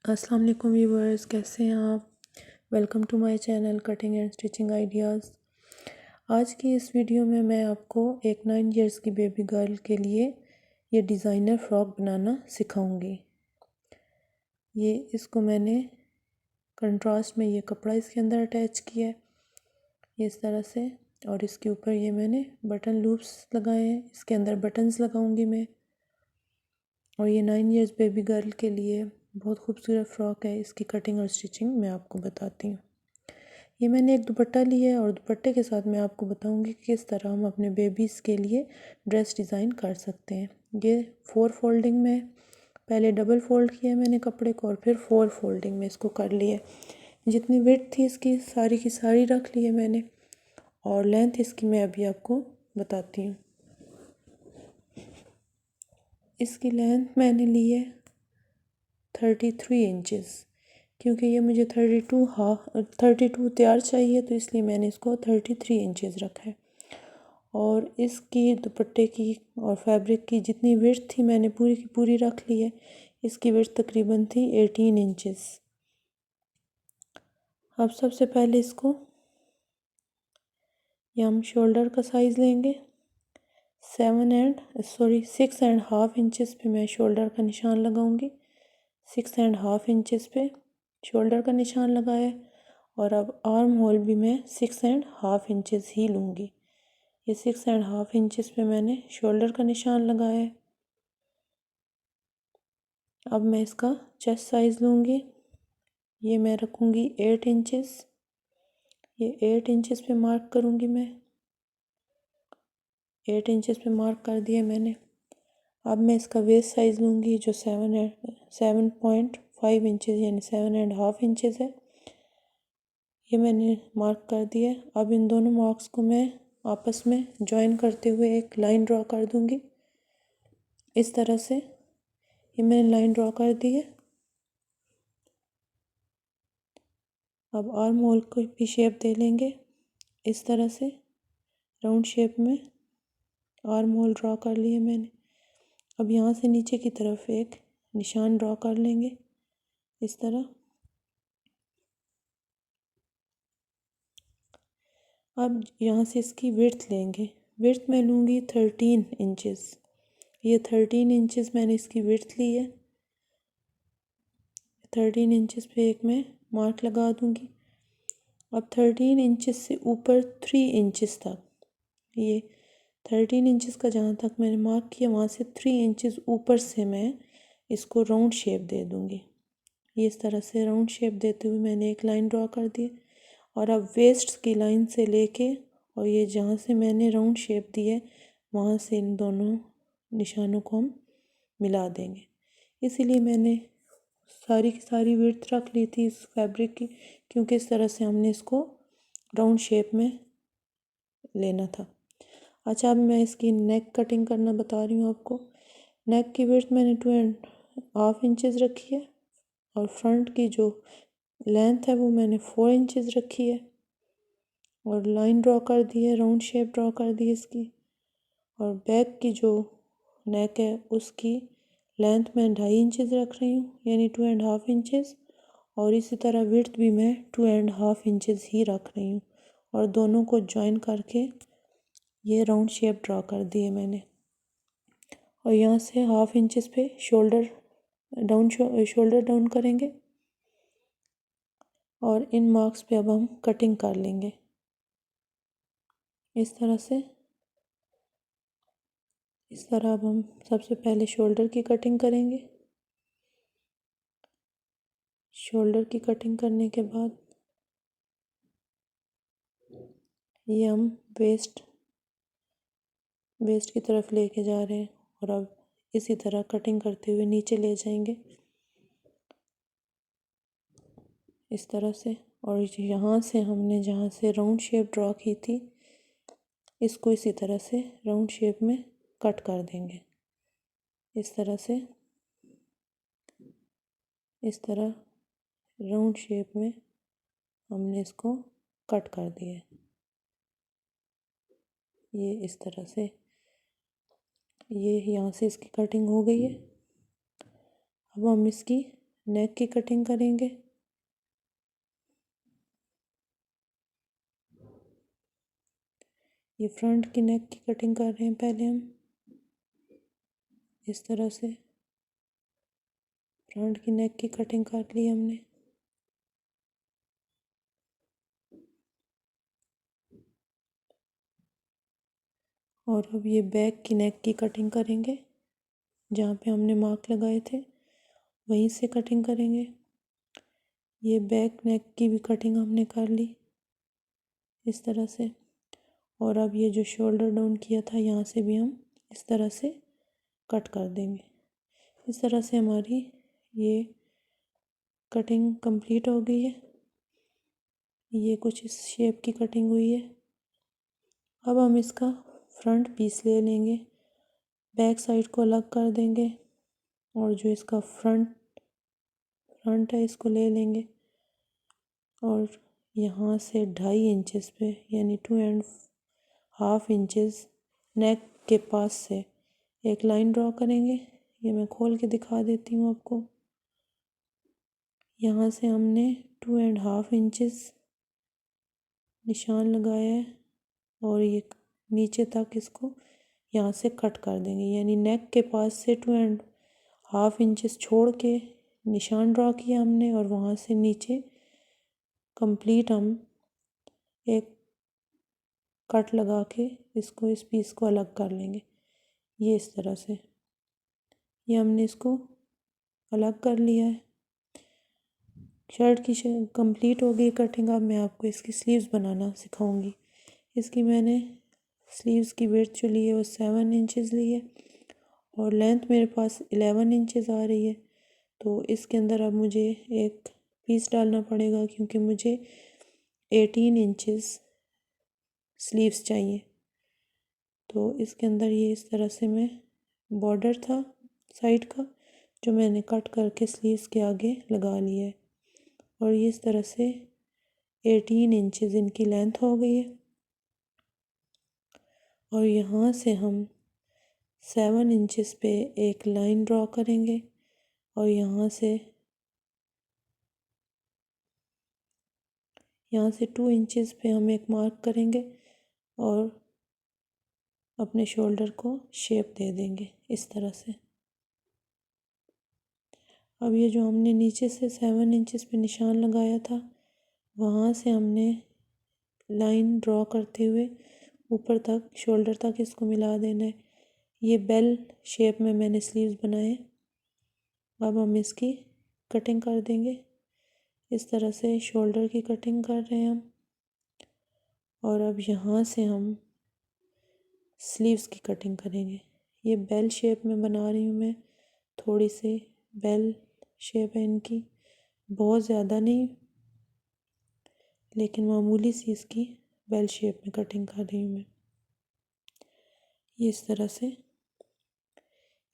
अस्सलाम वालेकुम व्यूवर्स, कैसे हैं आप। Welcome to my channel cutting and stitching ideas. आज की इस वीडियो में मैं आपको एक 9 इयर्स की बेबी गर्ल के लिए ये डिज़ाइनर फ्रॉक बनाना सिखाऊंगी। ये इसको मैंने कंट्रास्ट में ये कपड़ा इसके अंदर अटैच किया है ये इस तरह से, और इसके ऊपर ये मैंने बटन लूप्स लगाए हैं। इसके अंदर बटन्स लगाऊंगी मैं। और ये 9 इयर्स बेबी गर्ल के लिए बहुत खूबसूरत फ़्रॉक है। इसकी कटिंग और स्टिचिंग मैं आपको बताती हूँ। ये मैंने एक दुपट्टा लिया है और दुपट्टे के साथ मैं आपको बताऊंगी कि किस तरह हम अपने बेबीज़ के लिए ड्रेस डिज़ाइन कर सकते हैं। ये 4 फोल्डिंग में, पहले डबल फोल्ड किया मैंने कपड़े को और फिर 4 फोल्डिंग में इसको कर लिया। जितनी विड्थ थी इसकी सारी की सारी रख ली है मैंने, और लेंथ इसकी मैं अभी आपको बताती हूँ। इसकी लेंथ मैंने ली है 33 इंचज़, क्योंकि ये मुझे 32 तैयार चाहिए, तो इसलिए मैंने इसको 33 इंचज़ रखा है। और इसकी दुपट्टे की और फैब्रिक की जितनी विड्थ थी मैंने पूरी की पूरी रख ली है। इसकी विड्थ तकरीबन थी 18 इंचज़। अब सबसे पहले इसको ये हम शोल्डर का साइज़ लेंगे। 6.5 इंचज़ पे मैं शोल्डर का निशान लगाऊंगी। 6.5 इंचज़ पे शोल्डर का निशान लगाया। और अब आर्म होल भी मैं 6.5 इंचज़ ही लूँगी। ये 6.5 इंचज़ पे मैंने शोल्डर का निशान लगाया है। अब मैं इसका चेस्ट साइज़ लूँगी। ये मैं रखूँगी 8 इंचज़। ये 8 इंचज़ पे मार्क करूँगी मैं। 8 इंचज़ पे मार्क कर दिया मैंने। अब मैं इसका वेस्ट साइज़ लूँगी जो 7.5 इंचज़ यानी 7.5 इंचज़ है। ये मैंने मार्क कर दिया। अब इन दोनों मार्क्स को मैं आपस में जॉइन करते हुए एक लाइन ड्रॉ कर दूँगी इस तरह से। ये मैंने लाइन ड्रॉ कर दी है। अब आर्म होल को भी शेप दे लेंगे इस तरह से, राउंड शेप में आर्म होल ड्रॉ कर लिया मैंने। अब यहाँ से नीचे की तरफ एक निशान ड्रॉ कर लेंगे इस तरह। अब यहाँ से इसकी विड्थ लेंगे। विड्थ मैं लूँगी 13 इंचज़। ये 13 इंचज़ मैंने इसकी विड्थ ली है। 13 इंचज़ पे एक मैं मार्क लगा दूँगी। अब 13 इंचज़ से ऊपर 3 इंचज़ तक, ये 13 इंचज़ का जहाँ तक मैंने मार्क किया वहाँ से 3 इंचज़ ऊपर से मैं इसको राउंड शेप दे दूँगी। ये इस तरह से राउंड शेप देते हुए मैंने एक लाइन ड्रॉ कर दी। और अब वेस्ट की लाइन से लेके और ये जहाँ से मैंने राउंड शेप दी है वहाँ से इन दोनों निशानों को हम मिला देंगे। इसीलिए मैंने सारी की सारी विड्थ रख ली थी इस फैब्रिक की, क्योंकि इस तरह से हमने इसको राउंड शेप में लेना था। अच्छा, अब मैं इसकी नेक कटिंग करना बता रही हूँ आपको। नेक की विड्थ मैंने 2.5 इंचज़ रखी है और फ्रंट की जो लेंथ है वो मैंने 4 इंचज़ रखी है। और लाइन ड्रॉ कर दी है, राउंड शेप ड्रॉ कर दी है इसकी। और बैक की जो नेक है उसकी लेंथ मैं 2.5 इंचज़ रख रही हूँ यानी 2.5 इंचज़। और इसी तरह विड्थ भी मैं 2.5 इंचज़ ही रख रही हूँ। और दोनों को जॉइन करके ये राउंड शेप ड्रॉ कर दी है मैंने। और यहाँ से 1/2 इंचज़ पे शोल्डर डाउन करेंगे। और इन मार्क्स पे अब हम कटिंग कर लेंगे इस तरह से। इस तरह अब हम सबसे पहले शोल्डर की कटिंग करेंगे। शोल्डर की कटिंग करने के बाद ये हम वेस्ट की तरफ लेके जा रहे हैं। और अब इसी तरह कटिंग करते हुए नीचे ले जाएंगे इस तरह से। और यहाँ से हमने जहाँ से राउंड शेप ड्रॉ की थी इसको इसी तरह से राउंड शेप में कट कर देंगे इस तरह से। इस तरह राउंड शेप में हमने इसको कट कर दिया है। ये इस तरह से, ये यहाँ से इसकी कटिंग हो गई है। अब हम इसकी नेक की कटिंग करेंगे। ये फ्रंट की नेक की कटिंग कर रहे हैं पहले हम, इस तरह से फ्रंट की नेक की कटिंग कर ली हमने। और अब ये बैक की नेक की कटिंग करेंगे, जहाँ पे हमने मार्क लगाए थे वहीं से कटिंग करेंगे। ये बैक नेक की भी कटिंग हमने कर ली इस तरह से। और अब ये जो शोल्डर डाउन किया था यहाँ से भी हम इस तरह से कट कर देंगे। इस तरह से हमारी ये कटिंग कंप्लीट हो गई है। ये कुछ इस शेप की कटिंग हुई है। अब हम इसका फ्रंट पीस ले लेंगे, बैक साइड को अलग कर देंगे और जो इसका फ्रंट है इसको ले लेंगे और यहाँ से 2.5 इंचेस पे यानी 2.5 इंचेस नेक के पास से एक लाइन ड्रॉ करेंगे। ये मैं खोल के दिखा देती हूँ आपको। यहाँ से हमने 2.5 इंचेस निशान लगाया है और ये नीचे तक इसको यहाँ से कट कर देंगे, यानी नेक के पास से 2.5 इंचेस छोड़ के निशान ड्रॉ किया हमने और वहाँ से नीचे कंप्लीट हम एक कट लगा के इसको इस पीस को अलग कर लेंगे। ये इस तरह से ये हमने इसको अलग कर लिया है। शर्ट की कंप्लीट हो गई कटिंग। अब मैं आपको इसकी स्लीव्स बनाना सिखाऊंगी। इसकी मैंने स्लीव्स की विड्थ जो ली है वो 7 इंचेस ली है और लेंथ मेरे पास 11 इंचेस आ रही है। तो इसके अंदर अब मुझे एक पीस डालना पड़ेगा क्योंकि मुझे 18 इंचेस स्लीव्स चाहिए। तो इसके अंदर ये इस तरह से मैं बॉर्डर था साइड का जो मैंने कट करके स्लीव्स के आगे लगा लिया है और ये इस तरह से 18 इंचेस इनकी लेंथ हो गई है। और यहाँ से हम 7 इंचेस पे एक लाइन ड्रॉ करेंगे और यहाँ से 2 इंचेस पे हम एक मार्क करेंगे और अपने शोल्डर को शेप दे देंगे इस तरह से। अब ये जो हमने नीचे से 7 इंचेस पे निशान लगाया था वहाँ से हमने लाइन ड्रॉ करते हुए ऊपर तक शोल्डर तक इसको मिला देना है। ये बेल शेप में मैंने स्लीव्स बनाए। अब हम इसकी कटिंग कर देंगे। इस तरह से शोल्डर की कटिंग कर रहे हैं हम और अब यहाँ से हम स्लीव्स की कटिंग करेंगे। ये बेल शेप में बना रही हूँ मैं, थोड़ी सी बेल शेप है इनकी, बहुत ज़्यादा नहीं लेकिन मामूली सी इसकी बेल शेप में कटिंग कर रही हूँ मैं। ये इस तरह से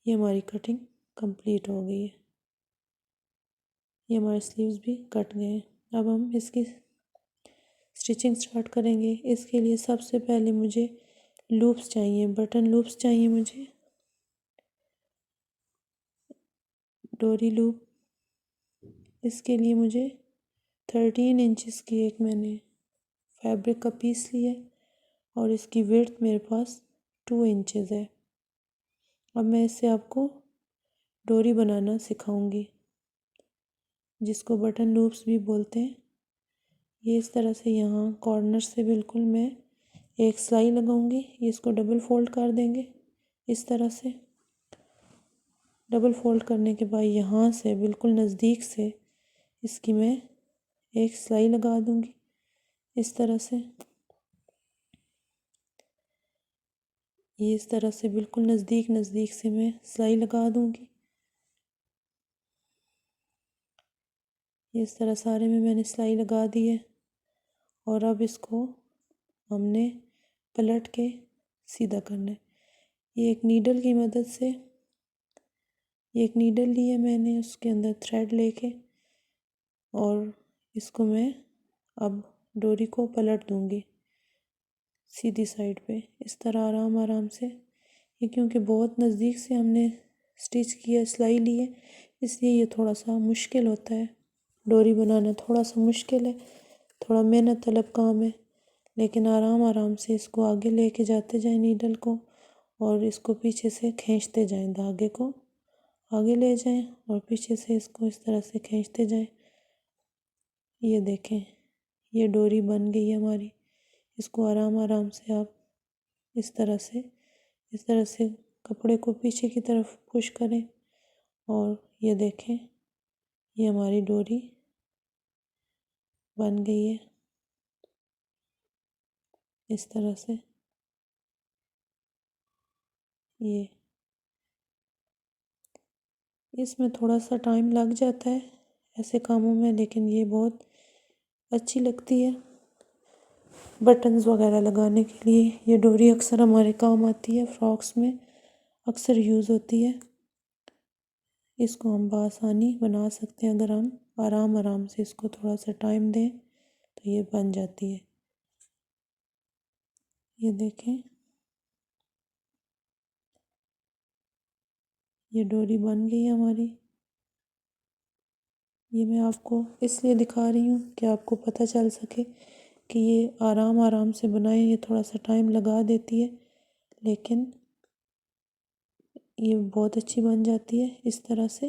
ये हमारी कटिंग कंप्लीट हो गई है। ये हमारे स्लीव्स भी कट गए हैं। अब हम इसकी स्टिचिंग स्टार्ट करेंगे। इसके लिए सबसे पहले मुझे लूप्स चाहिए, बटन लूप्स चाहिए मुझे, डोरी लूप। इसके लिए मुझे 13 इंचेस की एक मैंने फैब्रिक का पीस लिया है और इसकी विड्थ मेरे पास 2 इंचेस है। अब मैं इससे आपको डोरी बनाना सिखाऊंगी जिसको बटन लूप्स भी बोलते हैं। ये इस तरह से यहाँ कॉर्नर से बिल्कुल मैं एक सिलाई लगाऊंगी। इसको डबल फोल्ड कर देंगे इस तरह से। डबल फोल्ड करने के बाद यहाँ से बिल्कुल नज़दीक से इसकी मैं एक सिलाई लगा दूंगी इस तरह से। ये इस तरह से बिल्कुल नज़दीक से मैं सिलाई लगा दूंगी। इस तरह सारे में मैंने सिलाई लगा दी है और अब इसको हमने पलट के सीधा करना है। ये एक नीडल की मदद से, ये एक नीडल ली है मैंने, उसके अंदर थ्रेड लेके और इसको मैं अब डोरी को पलट दूंगी सीधी साइड पे इस तरह आराम आराम से। ये क्योंकि बहुत नज़दीक से हमने स्टिच किया, सिलाई ली है, इसलिए ये थोड़ा सा मुश्किल होता है। डोरी बनाना थोड़ा सा मुश्किल है, थोड़ा मेहनत तलब काम है, लेकिन आराम आराम से इसको आगे लेके जाते जाएं नीडल को, और इसको पीछे से खींचते जाएं, धागे को आगे ले जाएं और पीछे से इसको इस तरह से खींचते जाएं। ये देखें, ये डोरी बन गई हमारी। इसको आराम आराम से आप इस तरह से कपड़े को पीछे की तरफ पुश करें, और ये देखें, ये हमारी डोरी बन गई है इस तरह से। ये इसमें थोड़ा सा टाइम लग जाता है ऐसे कामों में, लेकिन ये बहुत अच्छी लगती है। बटन्स वगैरह लगाने के लिए ये डोरी अक्सर हमारे काम आती है, फ्रॉक्स में अक्सर यूज़ होती है। इसको हम बआसानी बना सकते हैं, अगर हम आराम आराम से इसको थोड़ा सा टाइम दें तो ये बन जाती है। ये देखें, ये डोरी बन गई है हमारी। ये मैं आपको इसलिए दिखा रही हूँ कि आपको पता चल सके कि ये आराम आराम से बनाएं। ये थोड़ा सा टाइम लगा देती है, लेकिन ये बहुत अच्छी बन जाती है इस तरह से।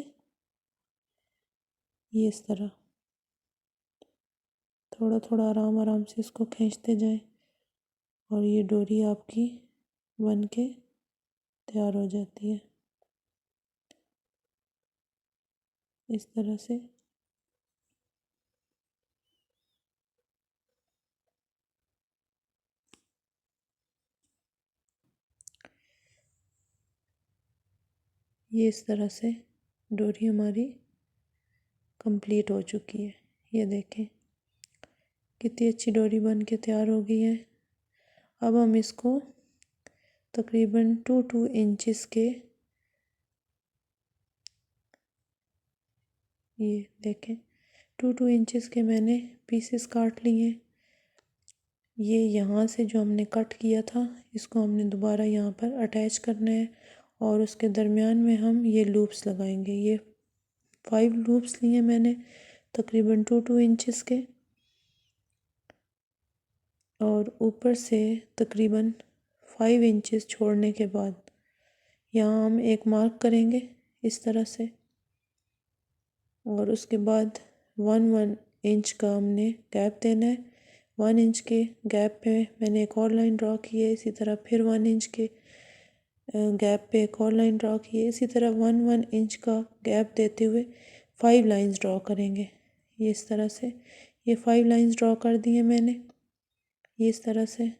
ये इस तरह थोड़ा थोड़ा आराम आराम से इसको खींचते जाएं, और ये डोरी आपकी बन के तैयार हो जाती है इस तरह से। ये इस तरह से डोरी हमारी कंप्लीट हो चुकी है। ये देखें, कितनी अच्छी डोरी बन के तैयार हो गई है। अब हम इसको तकरीबन 2 इंचेस के, ये देखें 2 इंचेस के मैंने पीसेस काट लिए हैं। ये यहाँ से जो हमने कट किया था, इसको हमने दोबारा यहाँ पर अटैच करना है, और उसके दरमियान में हम ये लूप्स लगाएंगे। ये 5 लूप्स लिए मैंने तकरीबन 2 इंचेस के, और ऊपर से तकरीबन 5 इंचेस छोड़ने के बाद यहाँ हम एक मार्क करेंगे इस तरह से, और उसके बाद 1 इंच का हमने गैप देना है। 1 इंच के गैप पे मैंने एक और लाइन ड्रॉ की है, इसी तरह फिर 1 इंच के गैप पे एक और लाइन ड्रॉ की है। इसी तरह 1 इंच का गैप देते हुए 5 लाइंस ड्रॉ करेंगे। ये इस तरह से, ये 5 लाइंस ड्रॉ कर दी है मैंने, ये इस तरह से।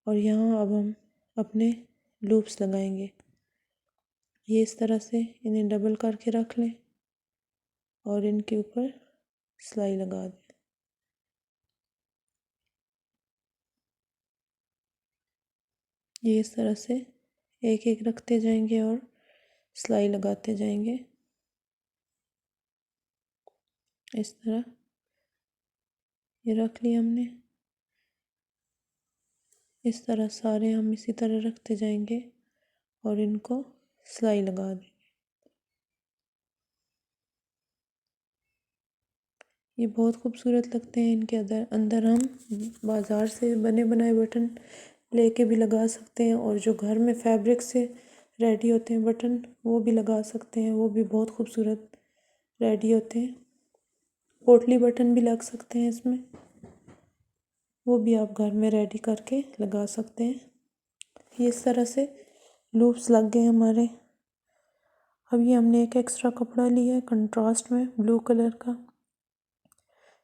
और यहाँ अब हम अपने लूप्स लगाएंगे। ये इस तरह से इन्हें डबल करके रख लें और इनके ऊपर सिलाई लगा दें। ये इस तरह से एक एक रखते जाएंगे और सिलाई लगाते जाएंगे इस तरह। ये रख लिया हमने, इस तरह सारे हम इसी तरह रखते जाएंगे और इनको सिलाई लगा देंगे। ये बहुत खूबसूरत लगते हैं। इनके अंदर हम बाज़ार से बने बनाए बटन लेके भी लगा सकते हैं, और जो घर में फैब्रिक से रेडी होते हैं बटन, वो भी लगा सकते हैं। वो भी बहुत खूबसूरत रेडी होते हैं। पोटली बटन भी लग सकते हैं इसमें, वो भी आप घर में रेडी करके लगा सकते हैं। ये इस तरह से लूप्स लग गए हमारे। अब ये हमने एक एक्स्ट्रा कपड़ा लिया है कंट्रास्ट में ब्लू कलर का,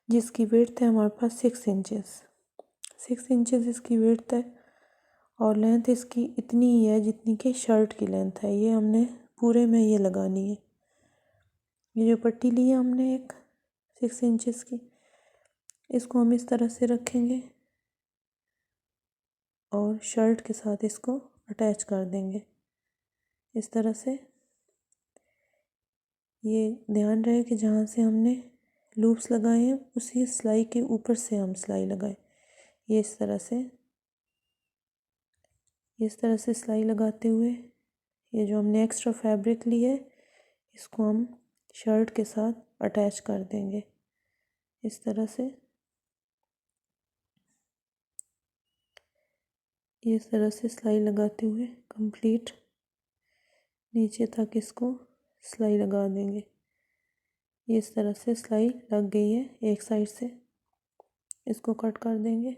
जिसकी विड्थ है हमारे पास 6 इंचेस। 6 इंचेस इसकी विड्थ है, और लेंथ इसकी इतनी ही है जितनी कि शर्ट की लेंथ है। ये हमने पूरे में ये लगानी है। ये जो पट्टी ली है हमने एक 6 इंचेस की, इसको हम इस तरह से रखेंगे और शर्ट के साथ इसको अटैच कर देंगे इस तरह से। ये ध्यान रहे कि जहाँ से हमने लूप्स लगाए हैं उसी सिलाई के ऊपर से हम सिलाई लगाएं। ये इस तरह से, सिलाई लगाते हुए ये जो हमने एक्स्ट्रा फैब्रिक ली है इसको हम शर्ट के साथ अटैच कर देंगे इस तरह से। इस तरह से सिलाई लगाते हुए कंप्लीट नीचे तक इसको सिलाई लगा देंगे। इस तरह से सिलाई लग गई है एक साइड से, इसको कट कर देंगे।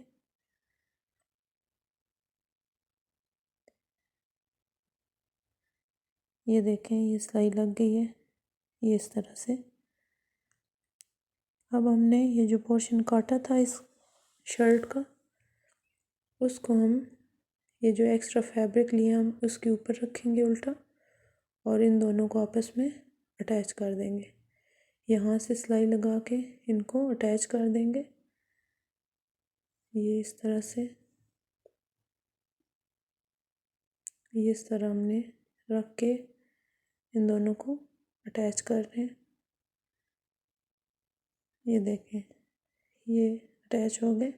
ये देखें ये सिलाई लग गई है ये इस तरह से। अब हमने ये जो पोर्शन काटा था इस शर्ट का, उसको हम ये जो एक्स्ट्रा फैब्रिक लिया हम उसके ऊपर रखेंगे उल्टा, और इन दोनों को आपस में अटैच कर देंगे। यहाँ से सिलाई लगा के इनको अटैच कर देंगे ये इस तरह से। ये इस तरह हमने रख के इन दोनों को अटैच कर रहे हैं। ये देखें ये अटैच हो गए।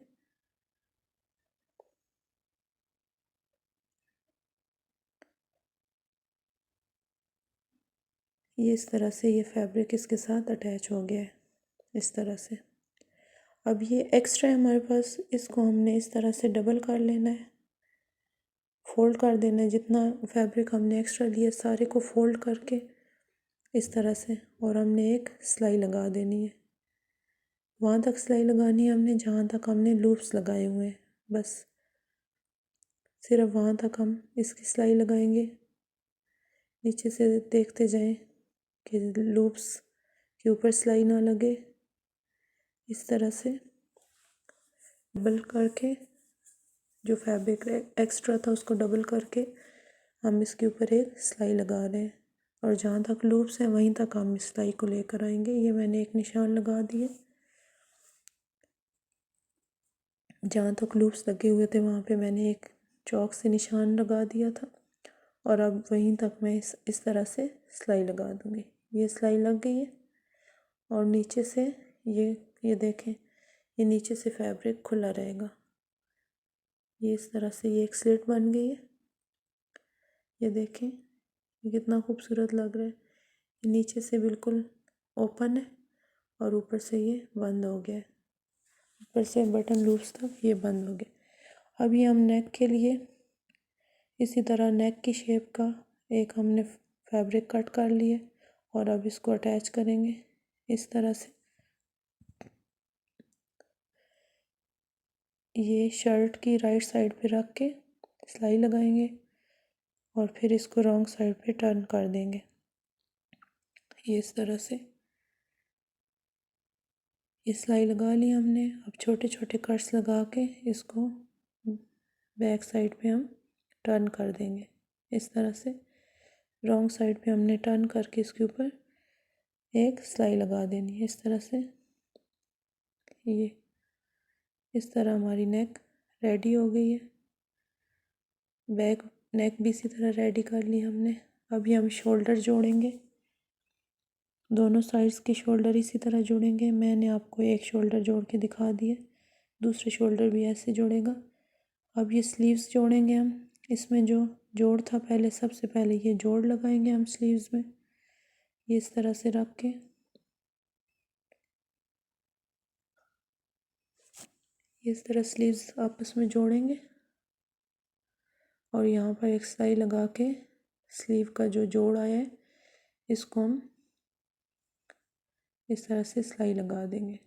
ये इस तरह से ये फैब्रिक इसके साथ अटैच हो गया है इस तरह से। अब ये एक्स्ट्रा है हमारे पास, इसको हमने इस तरह से डबल कर लेना है, फोल्ड कर देना है। जितना फैब्रिक हमने एक्स्ट्रा लिया सारे को फोल्ड करके इस तरह से, और हमने एक सिलाई लगा देनी है। वहाँ तक सिलाई लगानी है हमने जहाँ तक हमने लूप्स लगाए हुए हैं, बस सिर्फ वहाँ तक हम इसकी सिलाई लगाएंगे। नीचे से देखते जाएं कि लूप्स के ऊपर सिलाई ना लगे। इस तरह से डबल करके जो फैब्रिक एक्स्ट्रा था उसको डबल करके हम इसके ऊपर एक सिलाई लगा रहे हैं, और जहाँ तक लूप्स हैं वहीं तक हम इस सिलाई को लेकर आएंगे। ये मैंने एक निशान लगा दिए, जहाँ तक लूप्स लगे हुए थे वहाँ पे मैंने एक चौक से निशान लगा दिया था, और अब वहीं तक मैं इस तरह से सिलाई लगा दूँगी। ये सिलाई लग गई है, और नीचे से ये देखें ये नीचे से फैब्रिक खुला रहेगा। ये इस तरह से ये एक स्लिट बन गई है। ये देखें ये कितना खूबसूरत लग रहा है। ये नीचे से बिल्कुल ओपन है और ऊपर से ये बंद हो गया है, ऊपर से बटन लूप्स तक ये बंद हो गया। अब ये हम नेक के लिए इसी तरह नेक की शेप का एक हमने फैब्रिक कट कर लिया, और अब इसको अटैच करेंगे इस तरह से। ये शर्ट की राइट साइड पे रख के सिलाई लगाएंगे, और फिर इसको रॉन्ग साइड पे टर्न कर देंगे ये इस तरह से। ये सिलाई लगा ली हमने। अब छोटे छोटे कट्स लगा के इसको बैक साइड पे हम टर्न कर देंगे इस तरह से। रॉन्ग साइड पे हमने टर्न करके इसके ऊपर एक सिलाई लगा देनी है इस तरह से। ये इस तरह हमारी नेक रेडी हो गई है। बैक नेक भी इसी तरह रेडी कर ली हमने। अभी हम शोल्डर जोड़ेंगे, दोनों साइड्स के शोल्डर इसी तरह जोड़ेंगे। मैंने आपको एक शोल्डर जोड़ के दिखा दिया, दूसरे शोल्डर भी ऐसे जोड़ेगा। अब ये स्लीव्स जोड़ेंगे हम। इसमें जो जोड़ था पहले, सबसे पहले ये जोड़ लगाएंगे हम स्लीव्स में ये इस तरह से रख के। इस तरह स्लीव्स आपस में जोड़ेंगे, और यहाँ पर एक सिलाई लगा के स्लीव का जो जोड़ आया है इसको हम इस तरह से सिलाई लगा देंगे।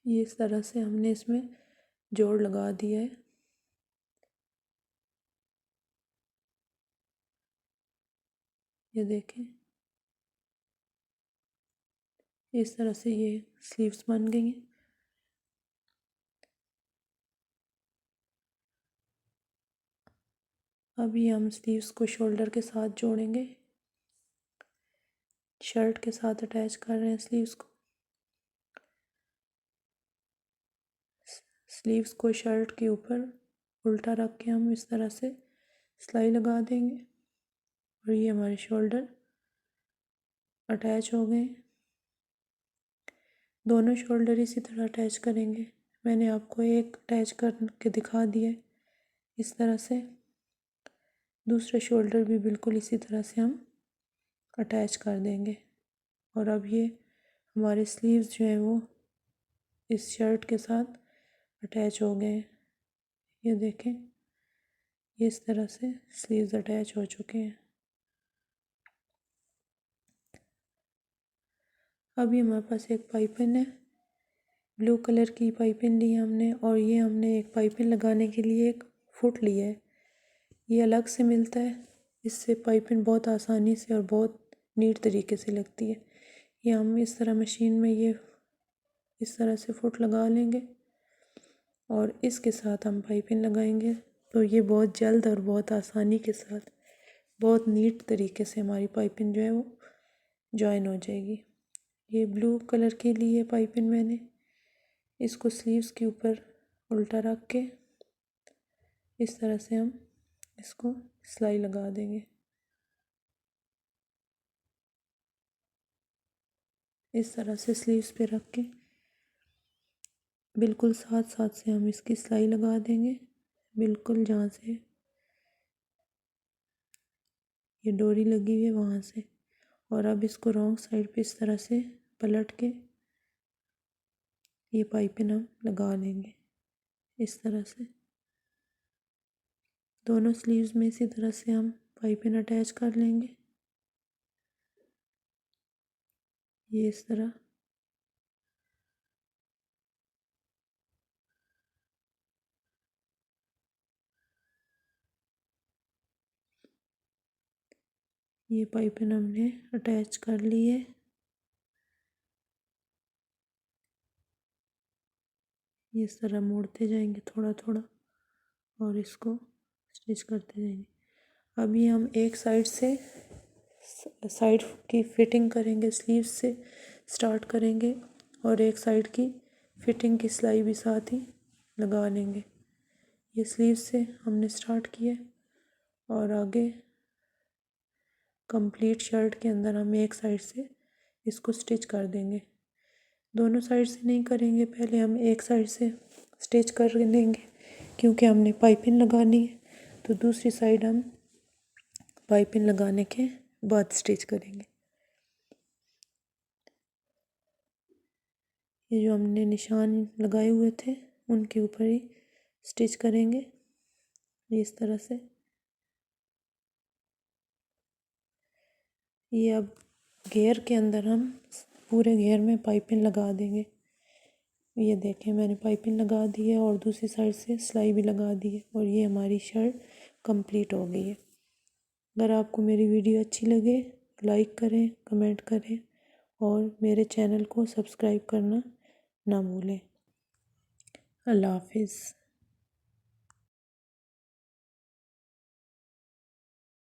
ये इस तरह से हमने इसमें जोड़ लगा दिया है। ये देखें इस तरह से ये स्लीव्स बन गई हैं। अभी हम स्लीव्स को शोल्डर के साथ जोड़ेंगे, शर्ट के साथ अटैच कर रहे हैं स्लीव्स को। स्लीव्स को शर्ट के ऊपर उल्टा रख के हम इस तरह से सिलाई लगा देंगे, और ये हमारे शोल्डर अटैच हो गए। दोनों शोल्डर इसी तरह अटैच करेंगे। मैंने आपको एक अटैच करके दिखा दिया है इस तरह से। दूसरे शोल्डर भी बिल्कुल इसी तरह से हम अटैच कर देंगे। और अब ये हमारे स्लीव्स जो हैं वो इस शर्ट के साथ अटैच हो गए हैं। ये देखें, ये इस तरह से स्लीव्स अटैच हो चुके हैं। अभी हमारे पास एक पाइपिंग है, ब्लू कलर की पाइपिंग ली है हमने, और ये हमने एक पाइपिंग लगाने के लिए एक फुट लिया है। ये अलग से मिलता है, इससे पाइपिंग बहुत आसानी से और बहुत नीट तरीके से लगती है। ये हम इस तरह मशीन में ये इस तरह से फुट लगा लेंगे और इसके साथ हम पाइपिंग लगाएंगे, तो ये बहुत जल्द और बहुत आसानी के साथ बहुत नीट तरीके से हमारी पाइपिंग जो है वो जॉइन हो जाएगी। ये ब्लू कलर के लिए पाइपिंग मैंने इसको स्लीव्स के ऊपर उल्टा रख के इस तरह से हम इसको सिलाई लगा देंगे। इस तरह से स्लीव्स पे रख के बिल्कुल साथ साथ से हम इसकी सिलाई लगा देंगे, बिल्कुल जहाँ से ये डोरी लगी हुई है वहाँ से। और अब इसको रॉन्ग साइड पे इस तरह से पलट के ये पाइपिंग हम लगा लेंगे इस तरह से। दोनों स्लीव्स में इसी तरह से हम पाइपिंग अटैच कर लेंगे, ये इस तरह। ये पाइपिंग हमने अटैच कर ली है। ये इस तरह मोड़ते जाएंगे थोड़ा थोड़ा और इसको स्टिच करते जाएंगे। अभी हम एक साइड से साइड की फिटिंग करेंगे, स्लीव्स से स्टार्ट करेंगे और एक साइड की फिटिंग की सिलाई भी साथ ही लगा लेंगे। ये स्लीव्स से हमने स्टार्ट किया और आगे कंप्लीट शर्ट के अंदर हम एक साइड से इसको स्टिच कर देंगे। दोनों साइड से नहीं करेंगे, पहले हम एक साइड से स्टिच कर लेंगे क्योंकि हमने पाइपिंग लगानी है, तो दूसरी साइड हम पाइपिंग लगाने के बाद स्टिच करेंगे। ये जो हमने निशान लगाए हुए थे उनके ऊपर ही स्टिच करेंगे इस तरह से। ये अब घेर के अंदर हम पूरे घेर में पाइपिंग लगा देंगे। ये देखें, मैंने पाइपिंग लगा दी है और दूसरी साइड से सिलाई भी लगा दी है और ये हमारी शर्ट कंप्लीट हो गई है। अगर आपको मेरी वीडियो अच्छी लगे लाइक करें, कमेंट करें और मेरे चैनल को सब्सक्राइब करना ना भूलें। अल्लाह हाफिज़।